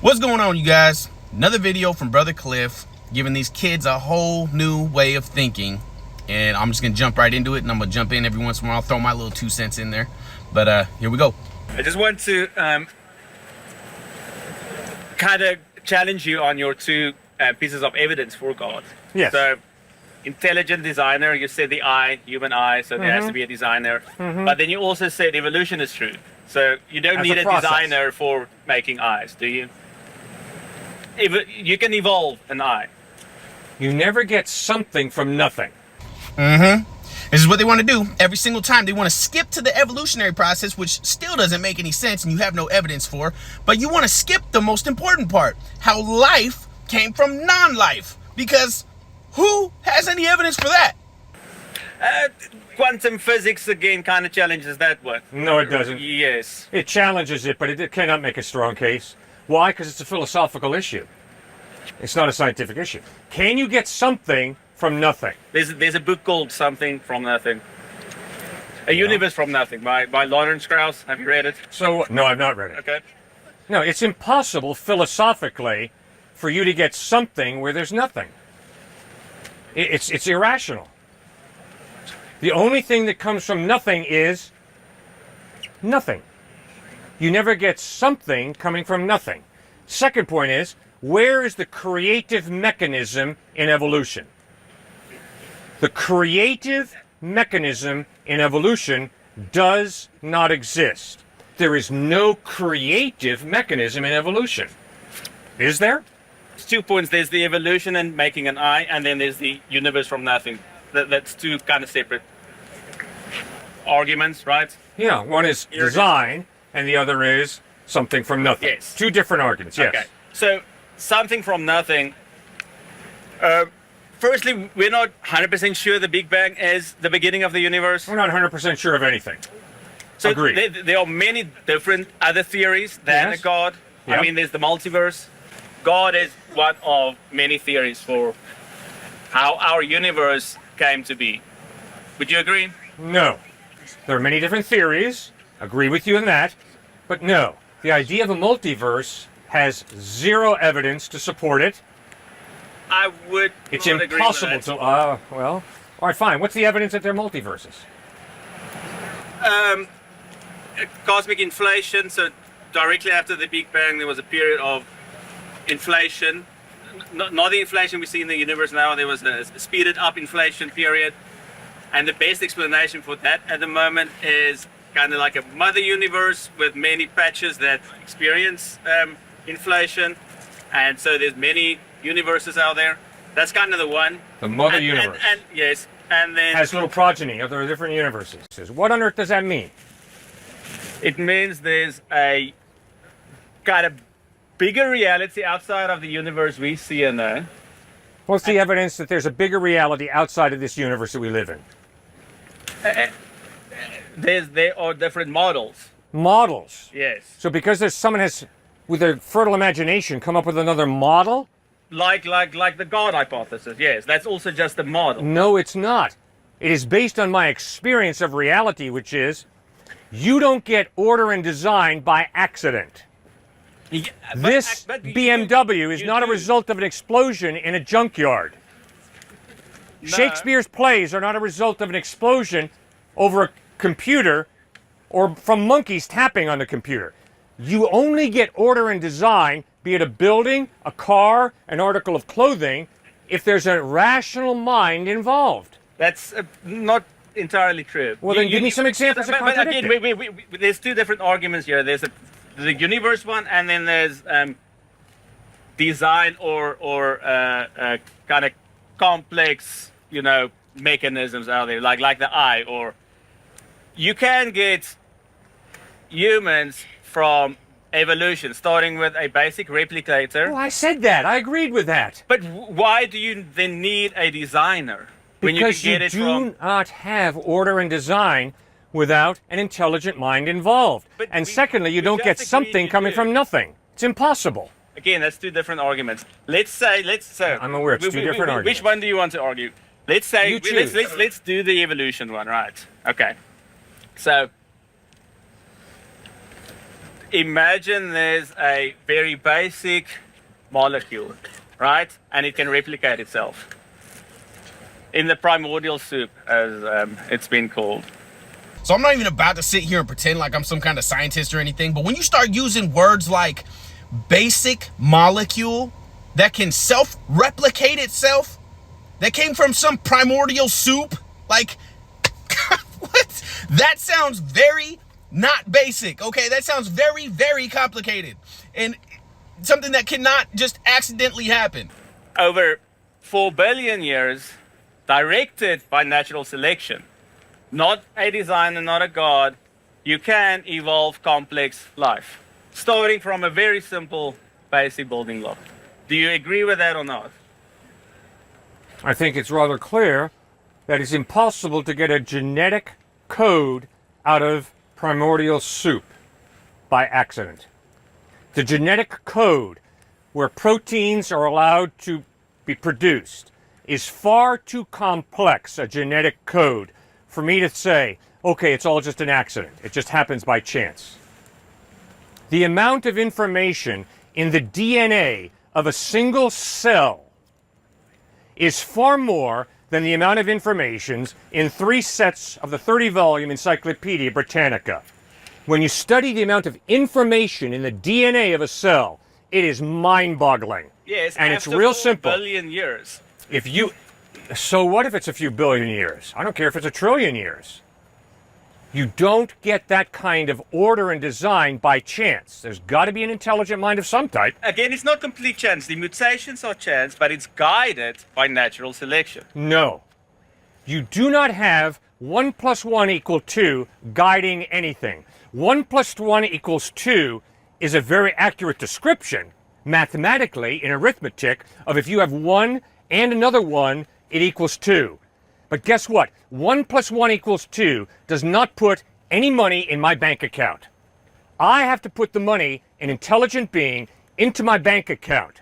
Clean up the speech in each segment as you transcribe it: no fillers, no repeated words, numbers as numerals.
What's going on, you guys? Another video from Brother Cliff, giving these kids a whole new way of thinking. And I'm just gonna jump right into it, and I'm gonna jump in every once in a while, I'll throw my little 2 cents in there. But here we go. I just want to kind of challenge you on your two pieces of evidence for God. Yes. So, intelligent designer, you said the eye, human eye, so there has to be a designer. But then you also said evolution is true. So you don't need a designer for making eyes, do you? You can evolve an eye. You never get something from nothing. This is what they want to do every single time. They want to skip to the evolutionary process, which still doesn't make any sense and you have no evidence for. But you want to skip the most important part, how life came from non-life. Because who has any evidence for that? Quantum physics, again, kind of challenges that one. No, it doesn't. Yes. It challenges it, but it cannot make a strong case. Why? Because it's a philosophical issue. It's not a scientific issue. Can you get something from nothing? There's a book called Something from Nothing. A Universe from Nothing by Lawrence Krauss. Have you read it? So, no, I've not read it. Okay. No, it's impossible philosophically for you to get something where there's nothing. It's irrational. The only thing that comes from nothing is nothing. You never get something coming from nothing. Second point is, where is the creative mechanism in evolution? The creative mechanism in evolution does not exist. There is no creative mechanism in evolution. Is there? There's 2 points. There's the evolution and making an eye, and then there's the universe from nothing. That's two kind of separate arguments, right? Yeah, one is design, and the other is something from nothing. Yes. Two different arguments, yes. Okay. So, something from nothing. Firstly, we're not 100% sure the Big Bang is the beginning of the universe. We're not 100% sure of anything. So Agreed. there are many different other theories than a God. Yeah. I mean, there's the multiverse. God is one of many theories for how our universe came to be. Would you agree? No. There are many different theories. Agree with you on that. But no. The idea of a multiverse has zero evidence to support it. I would It's not agree with impossible that. to... well, all right, fine. What's the evidence that they're multiverses? Cosmic inflation. So directly after the Big Bang, there was a period of inflation. Not the inflation we see in the universe now. There was a speeded up inflation period. And the best explanation for that at the moment is kind of like a mother universe with many patches that experience inflation. And so there's many universes out there. That's kind of the one. The mother universe. And yes. And then has little progeny of the different universes. What on earth does that mean? it means there's a kind of bigger reality outside of the universe we see and know. What's the evidence that there's a bigger reality outside of this universe that we live in? There are different models. Models. Yes. So because there's someone has, with their fertile imagination, come up with another model? Like the God hypothesis. Yes, that's also just a model. No, it's not. It is based on my experience of reality, which is you don't get order and design by accident. Yeah, This but BMW is you not a do. result of an explosion in a junkyard. No. Shakespeare's plays are not a result of an explosion over a computer or from monkeys tapping on the computer. You only get order and design, be it a building, a car, an article of clothing, if there's a rational mind involved. That's not entirely true. Well, then give me some examples that But contradict again, it. there's two different arguments here. There's the universe one, and then there's design or kind of complex, mechanisms out there, like the eye. Or you can get humans from evolution, starting with a basic replicator. Oh, I said that. I agreed with that. But why do you then need a designer when Because you can get you it do from? not have order and design without an intelligent mind involved. But And we- secondly, you we don't just get agreed something you coming do. from nothing. It's impossible. Again, that's two different arguments. Let's I'm aware it's two different arguments. Which one do you want to argue? Let's say You choose. let's do the evolution one, right? Okay. So Imagine there's a very basic molecule, right? And it can replicate itself in the primordial soup, as it's been called. So I'm not even about to sit here and pretend like I'm some kind of scientist or anything, but when you start using words like basic molecule that can self-replicate itself, that came from some primordial soup, like, what? That sounds very not basic, okay? That sounds very, very complicated and something that cannot just accidentally happen. Over 4 billion years, directed by natural selection, not a designer, not a god, you can evolve complex life, starting from a very simple basic building block. Do you agree with that or not? I think it's rather clear that it's impossible to get a genetic code out of primordial soup by accident. The genetic code where proteins are allowed to be produced is far too complex a genetic code for me to say, okay, it's all just an accident. It just happens by chance. The amount of information in the DNA of a single cell is far more than the amount of information in 3 sets of the 30-volume Encyclopedia Britannica. When you study the amount of information in the DNA of a cell, it is mind-boggling. Yes, and it's real simple. 4 billion years. So what if it's a few billion years? I don't care if it's a trillion years. You don't get that kind of order and design by chance. There's got to be an intelligent mind of some type. Again, it's not complete chance. The mutations are chance, but it's guided by natural selection. No. You do not have 1 + 1 = 2 guiding anything. 1 + 1 = 2 is a very accurate description, mathematically, in arithmetic, of if you have 1 and another 1, it equals 2. But guess what? 1 + 1 = 2 does not put any money in my bank account. I have to put the money, an intelligent being, into my bank account.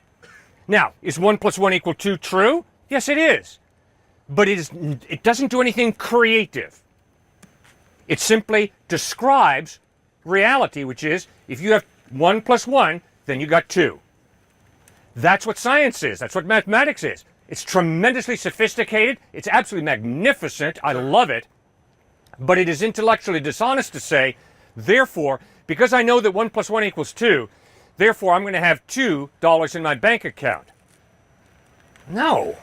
Now, is 1 + 1 = 2 true? Yes, it is. But it doesn't do anything creative. It simply describes reality, which is, if you have 1 + 1, then you got 2. That's what science is. That's what mathematics is. It's tremendously sophisticated. It's absolutely magnificent. I love it. But it is intellectually dishonest to say, therefore, because I know that 1 + 1 = 2, therefore I'm going to have $2 in my bank account. No.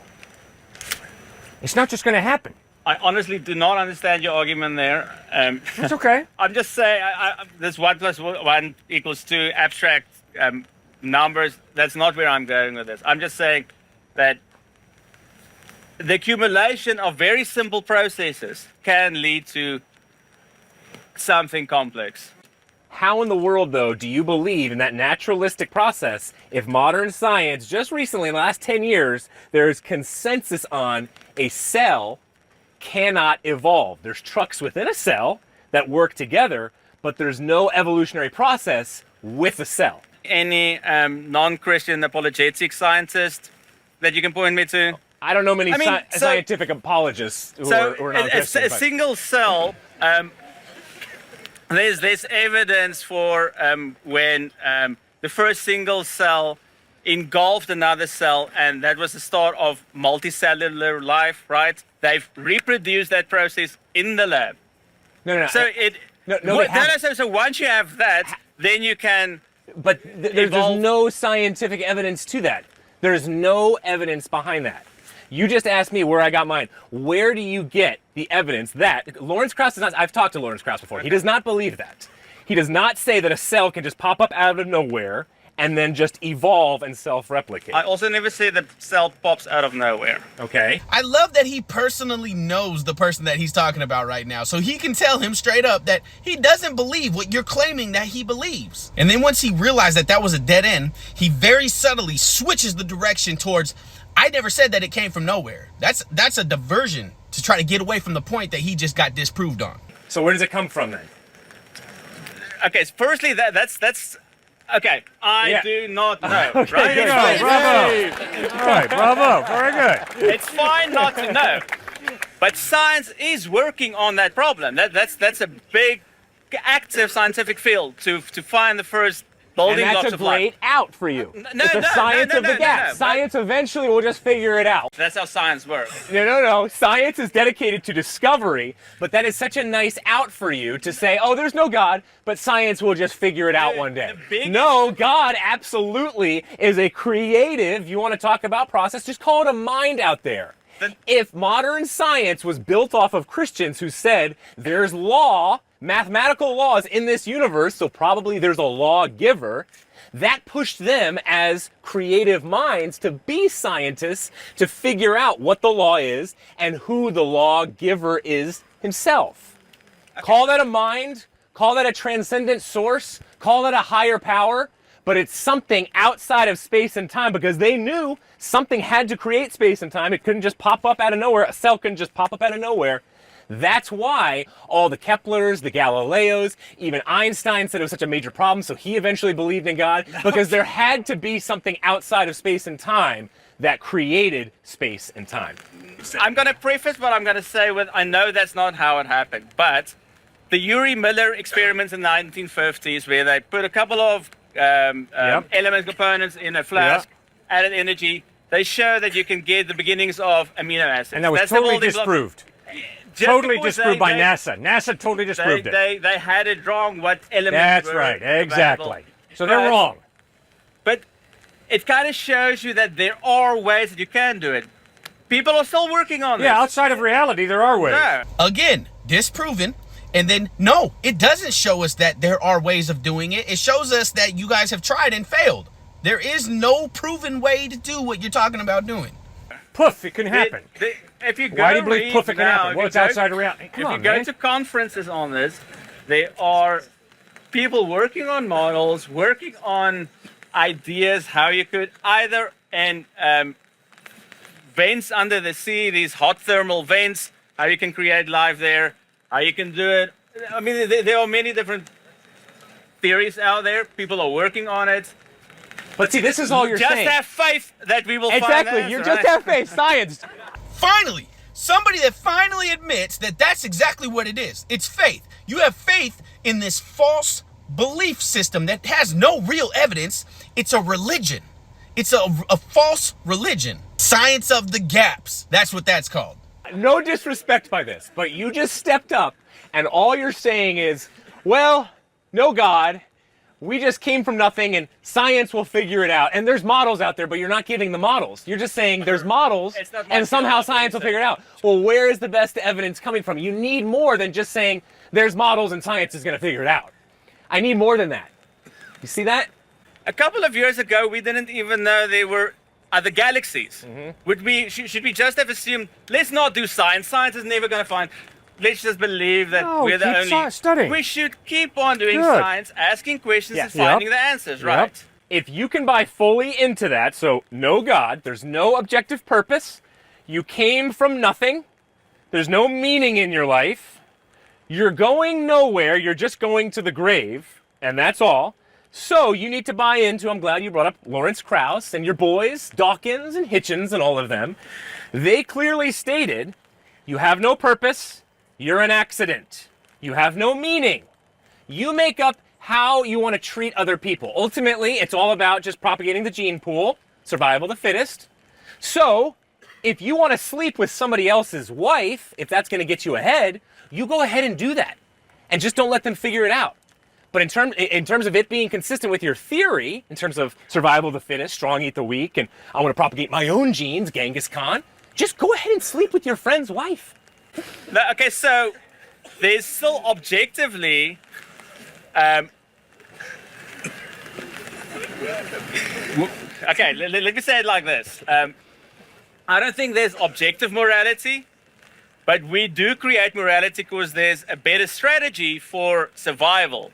It's not just going to happen. I honestly do not understand your argument there. It's okay. I'm just saying, this 1 + 1 = 2 abstract numbers, that's not where I'm going with this. I'm just saying that the accumulation of very simple processes can lead to something complex. How in the world, though, do you believe in that naturalistic process if modern science, just recently, in the last 10 years, there's consensus on a cell cannot evolve? There's trucks within a cell that work together, but there's no evolutionary process with a cell. Any non-Christian apologetic scientist that you can point me to? I don't know many so- scientific apologists who are non-Christian. a single cell, there's evidence for when the first single cell engulfed another cell, and that was the start of multicellular life, right? They've reproduced that process in the lab. No. So so once you have that, then you can. But there's no scientific evidence to that. There's no evidence behind that. You just asked me where I got mine. Where do you get the evidence that Lawrence Krauss does not? I've talked to Lawrence Krauss before. He does not believe that. He does not say that a cell can just pop up out of nowhere and then just evolve and self-replicate. I also never say the cell pops out of nowhere. Okay. I love that he personally knows the person that he's talking about right now, so he can tell him straight up that he doesn't believe what you're claiming that he believes. And then once he realized that that was a dead end, he very subtly switches the direction towards, I never said that it came from nowhere. That's a diversion to try to get away from the point that he just got disproved on. So where does it come from then? Okay, so firstly, that's okay. I do not know. Okay, right? good. It's Bravo. All right, bravo. Very good. It's fine not to know, but science is working on that problem. That's a big active scientific field to find the first building And blocks that's a of life. great out for you. No, it's the science of the gap. but- Science eventually will just figure it out. That's how science works. No. Science is dedicated to discovery, but that is such a nice out for you to say, oh, there's no God, but science will just figure it out one day. No, God absolutely is a creative, you want to talk about process, just call it a mind out there. If modern science was built off of Christians who said there's law, mathematical laws in this universe, so probably there's a lawgiver, that pushed them as creative minds to be scientists to figure out what the law is and who the lawgiver is himself. Okay. Call that a mind, call that a transcendent source, call that a higher power, but it's something outside of space and time because they knew something had to create space and time. It couldn't just pop up out of nowhere. A cell couldn't just pop up out of nowhere. That's why all the Keplers, the Galileos, even Einstein said it was such a major problem, so he eventually believed in God, because there had to be something outside of space and time that created space and time. I'm going to preface what I'm going to say with, I know that's not how it happened, but the Yuri Miller experiments in the 1950s, where they put a couple of element components in a flask, added energy, they show that you can get the beginnings of amino acids. And that was totally disproved. Totally disproved by NASA. NASA totally disproved it. They had it wrong what elements That's were right, exactly. available. So they're wrong. But it kind of shows you that there are ways that you can do it. People are still working on this. Yeah, outside of reality, there are ways. No. Again, disproven. And then, no, it doesn't show us that there are ways of doing it. It shows us that you guys have tried and failed. There is no proven way to do what you're talking about doing. Poof, it can happen. If you go Why do you believe poof, it can happen? Well, it's outside of reality. If you go to conferences on this, there are people working on models, working on ideas how you could either, and vents under the sea, these hot thermal vents, how you can create life there, how you can do it. I mean, there are many different theories out there. People are working on it. But see, this is all you're saying. Just have faith that we will find Exactly, the you answer, just right? have faith. Science. Finally, somebody that finally admits that that's exactly what it is. It's faith. You have faith in this false belief system that has no real evidence. It's a religion. It's a false religion. Science of the gaps. That's what that's called. No disrespect by this, but you just stepped up and all you're saying is, well, no God, we just came from nothing and science will figure it out. And there's models out there, but you're not giving the models. You're just saying there's models and somehow science will figure it out. Well, where is the best evidence coming from? You need more than just saying there's models and science is going to figure it out. I need more than that. You see that? A couple of years ago, we didn't even know there were other galaxies. Should we just have assumed, let's not do science. Science is never going to find. Let's just believe that we're the only. Studying. We should keep on doing science, asking questions and finding the answers, right? If you can buy fully into that, so no God, there's no objective purpose, you came from nothing, there's no meaning in your life, you're going nowhere, you're just going to the grave, and that's all. So you need to buy into, I'm glad you brought up Lawrence Krauss and your boys, Dawkins and Hitchens and all of them. They clearly stated, you have no purpose, you're an accident, you have no meaning. You make up how you want to treat other people. Ultimately, it's all about just propagating the gene pool, survival of the fittest. So if you want to sleep with somebody else's wife, if that's going to get you ahead, you go ahead and do that. And just don't let them figure it out. But in terms of it being consistent with your theory, in terms of survival of the fittest, strong eat the weak, and I want to propagate my own genes, Genghis Khan, just go ahead and sleep with your friend's wife. No, okay, so there's still objectively okay, let me say it like this. I don't think there's objective morality, but we do create morality because there's a better strategy for survival.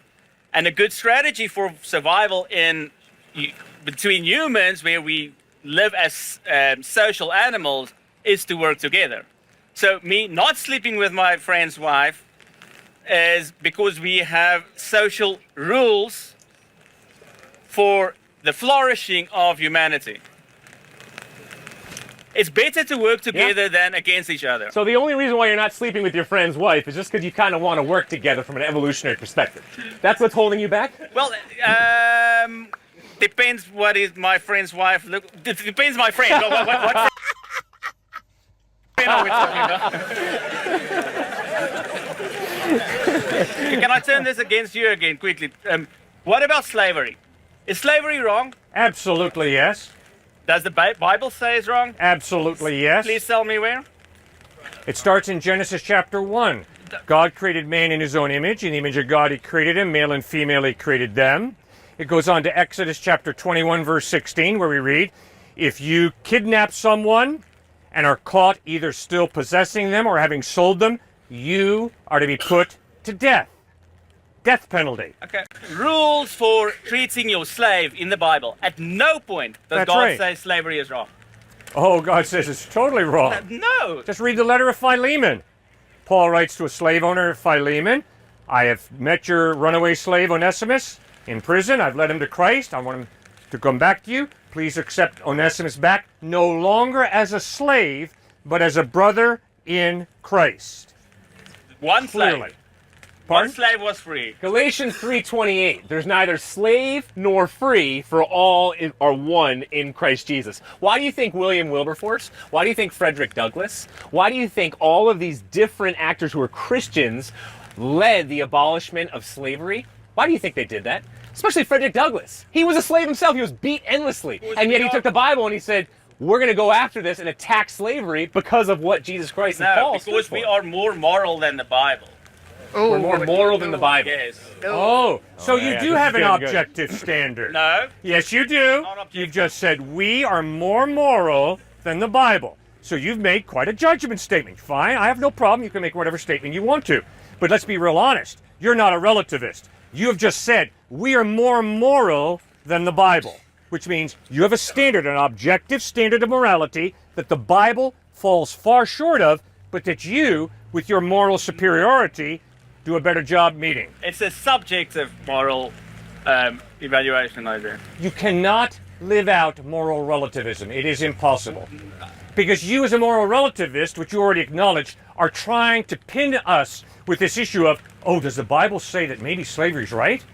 And a good strategy for survival between humans, where we live as social animals, is to work together. So me not sleeping with my friend's wife is because we have social rules for the flourishing of humanity. It's better to work together than against each other. So the only reason why you're not sleeping with your friend's wife is just because you kind of want to work together from an evolutionary perspective. That's what's holding you back? Well, depends what is my friend's wife. Look, depends my friend. What friend are we talking about? Can I turn this against you again quickly? What about slavery? Is slavery wrong? Absolutely yes. Does the Bible say it's wrong? Absolutely yes. Please tell me where. It starts in Genesis chapter 1. God created man in his own image. In the image of God he created him. Male and female he created them. It goes on to Exodus chapter 21 verse 16 where we read, if you kidnap someone and are caught either still possessing them or having sold them, you are to be put to death. Death penalty. Okay. Rules for treating your slave in the Bible. At no point does God say slavery is wrong. Oh, God says it's totally wrong. No. Just read the letter of Philemon. Paul writes to a slave owner, Philemon, I have met your runaway slave Onesimus in prison. I've led him to Christ. I want him to come back to you. Please accept Onesimus back, no longer as a slave, but as a brother in Christ. One slave. Clearly. One slave was free. Galatians 3:28. There's neither slave nor free, for all are one in Christ Jesus. Why do you think William Wilberforce? Why do you think Frederick Douglass? Why do you think all of these different actors who are Christians led the abolishment of slavery? Why do you think they did that? Especially Frederick Douglass. He was a slave himself. He was beat endlessly. And yet he took the Bible and he said, we're going to go after this and attack slavery because of what Jesus Christ and Paul stood because for. we are more moral than the Bible. We're more moral than the Bible. Yes. Oh, so you do have an good. objective standard. No. Yes, you do. Not objective. You've just said we are more moral than the Bible. So you've made quite a judgment statement. Fine, I have no problem. You can make whatever statement you want to. But let's be real honest. You're not a relativist. You have just said we are more moral than the Bible, which means you have a standard, an objective standard of morality that the Bible falls far short of, but that you, with your moral superiority, do a better job meeting. It's a subjective moral evaluation, I do. You cannot live out moral relativism. It is impossible. Because you as a moral relativist, which you already acknowledged, are trying to pin us with this issue of, oh, does the Bible say that maybe slavery's right?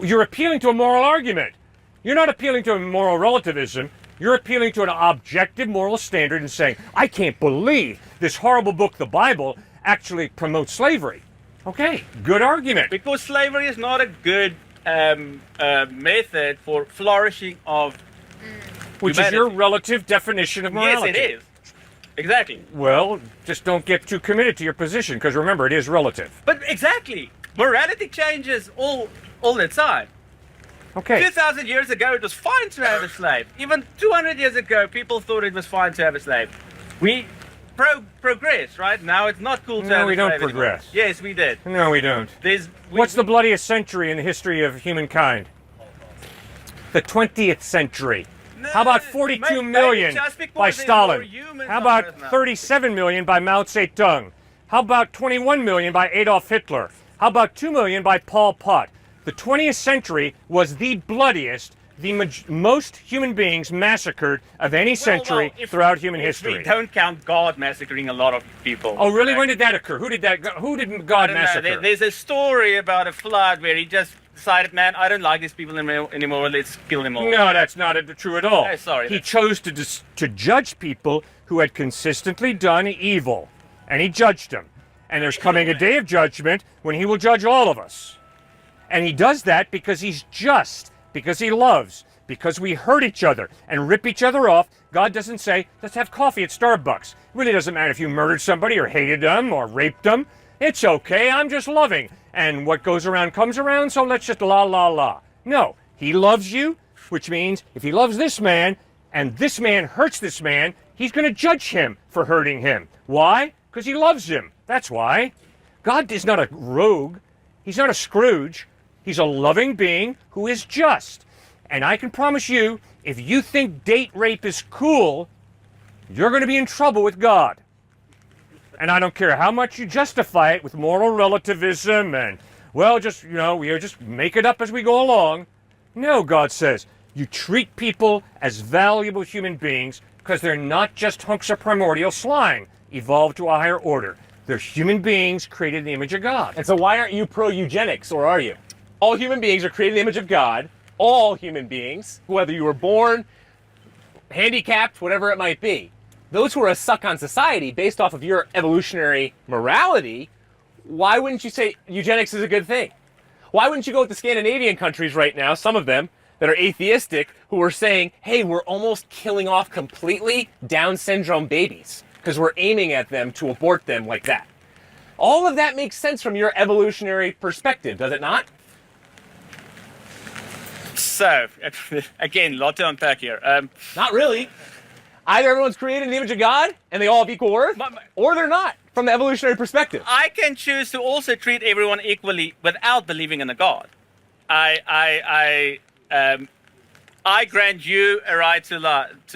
You're appealing to a moral argument. You're not appealing to a moral relativism. You're appealing to an objective moral standard and saying, I can't believe this horrible book, the Bible, actually promotes slavery. Okay, good argument. Because slavery is not a good method for flourishing of Which humanity. is your relative definition of morality. Yes, it is. Exactly. Well, just don't get too committed to your position, because remember, it is relative. But exactly. Morality changes all the time. Okay. 2,000 years ago, it was fine to have a slave. Even 200 years ago, people thought it was fine to have a slave. We progress, right? Now it's not cool to have a slave. No, we don't anymore. progress. Yes, we did. No, we don't. What's the bloodiest century in the history of humankind? The 20th century. How about 42 million by Stalin? How about 37 million by Mao Zedong? How about 21 million by Adolf Hitler? How about 2 million by Pol Pot? The 20th century was the bloodiest, the most human beings massacred of any century throughout human history. We don't count God massacring a lot of people. Oh, really? When did that occur? Who did God massacre? There's a story about a flood where he just decided, man, I don't like these people anymore. Let's kill them all. No, that's not true at all. Oh, sorry. He chose to judge people who had consistently done evil, and he judged them. And there's coming a day of judgment when he will judge all of us. And he does that because he's just, because he loves, because we hurt each other and rip each other off. God doesn't say, let's have coffee at Starbucks. It really doesn't matter if you murdered somebody or hated them or raped them. It's okay, I'm just loving. And what goes around comes around, so let's just la la la. No, he loves you, which means if he loves this man and this man hurts this man, he's going to judge him for hurting him. Why? Because he loves him. That's why. God is not a rogue. He's not a Scrooge. He's a loving being who is just. And I can promise you, if you think date rape is cool, you're going to be in trouble with God. And I don't care how much you justify it with moral relativism and, well, just, we just make it up as we go along. No, God says, You treat people as valuable human beings because they're not just hunks of primordial slime evolved to a higher order. They're human beings created in the image of God. And so why aren't you pro-eugenics, or are you? All human beings are created in the image of God. All human beings, whether you were born, handicapped, whatever it might be. Those who are a suck on society based off of your evolutionary morality, why wouldn't you say eugenics is a good thing? Why wouldn't you go with the Scandinavian countries right now, some of them, that are atheistic, who are saying, hey, we're almost killing off completely Down syndrome babies because we're aiming at them to abort them like that. All of that makes sense from your evolutionary perspective, does it not? So, again, a lot to unpack here. Not really. Either everyone's created in the image of God and they all have equal worth, or they're not, from the evolutionary perspective. I can choose to also treat everyone equally without believing in a God. I grant you a right to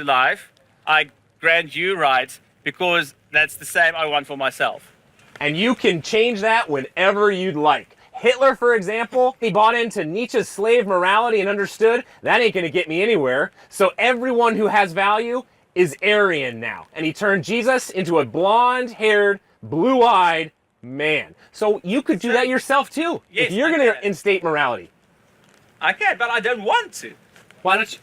life. I grant you rights because that's the same I want for myself. And you can change that whenever you'd like. Hitler, for example, he bought into Nietzsche's slave morality and understood that ain't gonna get me anywhere. So everyone who has value is Aryan now. And he turned Jesus into a blonde-haired, blue-eyed man. So you could do that yourself too, Yes, if you're gonna instate morality. I can, but I don't want to. Why don't you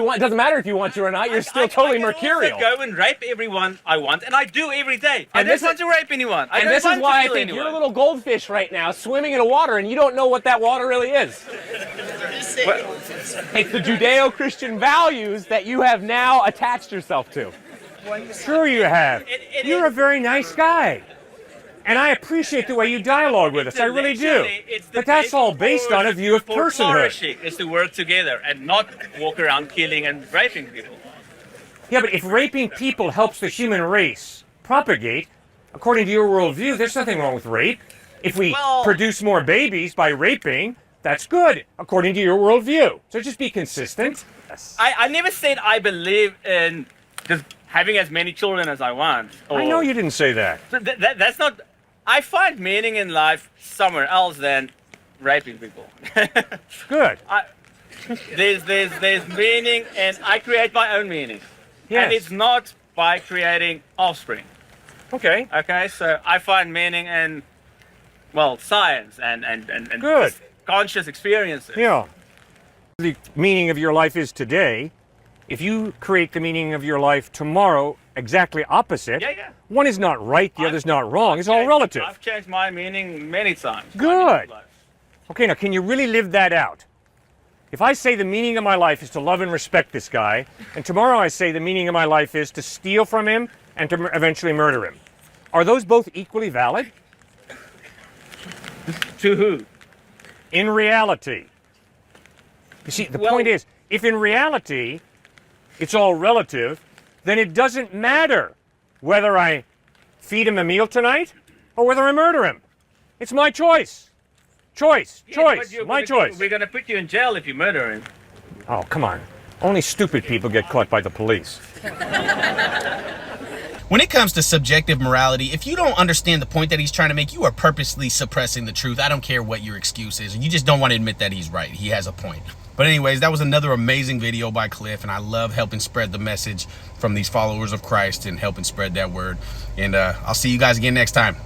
want? It doesn't matter if you want to or not. You're still totally mercurial. I can also go and rape everyone I want, and I do every day. I And don't this want to rape anyone. And this is why I think you're a little goldfish right now, swimming in a water, and you don't know what that water really is. It's the Judeo-Christian values that you have now attached yourself to. Sure you have. You're a very nice guy. And I appreciate the way you dialogue with us. I really do. But that's all based on a view of personhood. Is to work together and not walk around killing and raping people. Yeah, but if raping people helps the human race propagate, according to your worldview, there's nothing wrong with rape. If we produce more babies by raping, that's good, according to your worldview. So just be consistent. I never said I believe in just having as many children as I want. I know you didn't say that. That's not... I find meaning in life somewhere else than raping people. Good. There's meaning, and I create my own meaning. Yes. And it's not by creating offspring. Okay. Okay, so I find meaning in, well, science and Good. conscious experiences. Yeah. The meaning of your life is today. If you create the meaning of your life tomorrow exactly opposite, one is not right, the other's not wrong. It's all relative. I've changed my meaning many times. Good. Okay, now can you really live that out? If I say the meaning of my life is to love and respect this guy, and tomorrow I say the meaning of my life is to steal from him and to eventually murder him, are those both equally valid? To who? In reality. You see, the point is, if in reality it's all relative, then it doesn't matter whether I feed him a meal tonight or whether I murder him. It's my choice. Choice. My choice. We're going to put you in jail if you murder him. Oh, come on. Only stupid people get caught by the police. When it comes to subjective morality, if you don't understand the point that he's trying to make, you are purposely suppressing the truth. I don't care what your excuse is. You just don't want to admit that he's right. He has a point. But anyways, that was another amazing video by Cliff, and I love helping spread the message from these followers of Christ and helping spread that word. And I'll see you guys again next time.